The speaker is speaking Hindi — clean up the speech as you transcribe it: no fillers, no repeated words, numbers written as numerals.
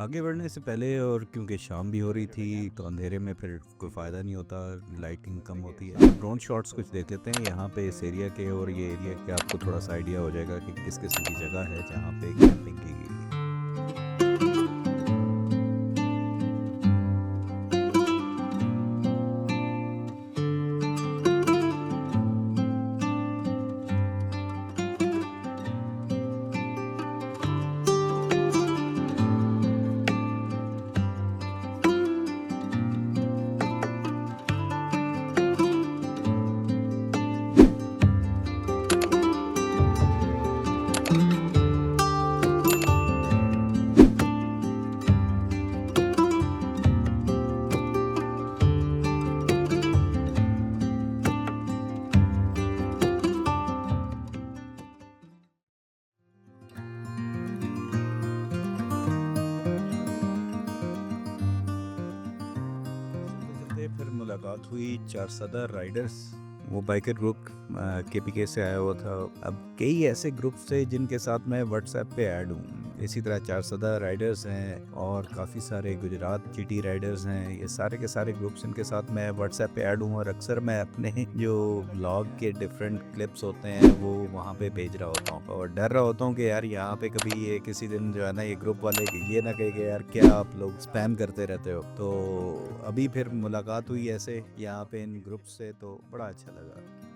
आगे बढ़ने से पहले और क्योंकि शाम भी हो रही थी तो अंधेरे में फिर कोई फ़ायदा नहीं होता, लाइटिंग कम होती है। ड्रोन शॉट्स कुछ देख लेते हैं यहाँ पे इस एरिया के, और ये एरिया के आपको थोड़ा सा आइडिया हो जाएगा कि किस किस्म की जगह है जहाँ पे कैंपिंग की गई है। चलते फिर मुलाकात हुई चारसदा राइडर्स, वो बाइकर ग्रुप केपीके से आया हुआ था। अब कई ऐसे ग्रुप्स थे जिनके साथ मैं व्हाट्सएप पे ऐड हूँ। इसी तरह चारसदा राइडर्स हैं और काफ़ी सारे गुजरात जीटी राइडर्स हैं। ये सारे के सारे ग्रुप्स, इनके साथ मैं व्हाट्सएप पे ऐड हूँ और अक्सर मैं अपने जो व्लॉग के डिफरेंट क्लिप्स होते हैं वो वहाँ पे भेज रहा होता हूँ, और डर रहा होता हूँ कि यार यहाँ पे कभी ये किसी दिन जो है ना ये ग्रुप वाले ये ना कहे कि यार क्या आप लोग स्पैम करते रहते हो। तो अभी फिर मुलाकात हुई ऐसे यहाँ पे इन ग्रुप से, तो बड़ा अच्छा लगा।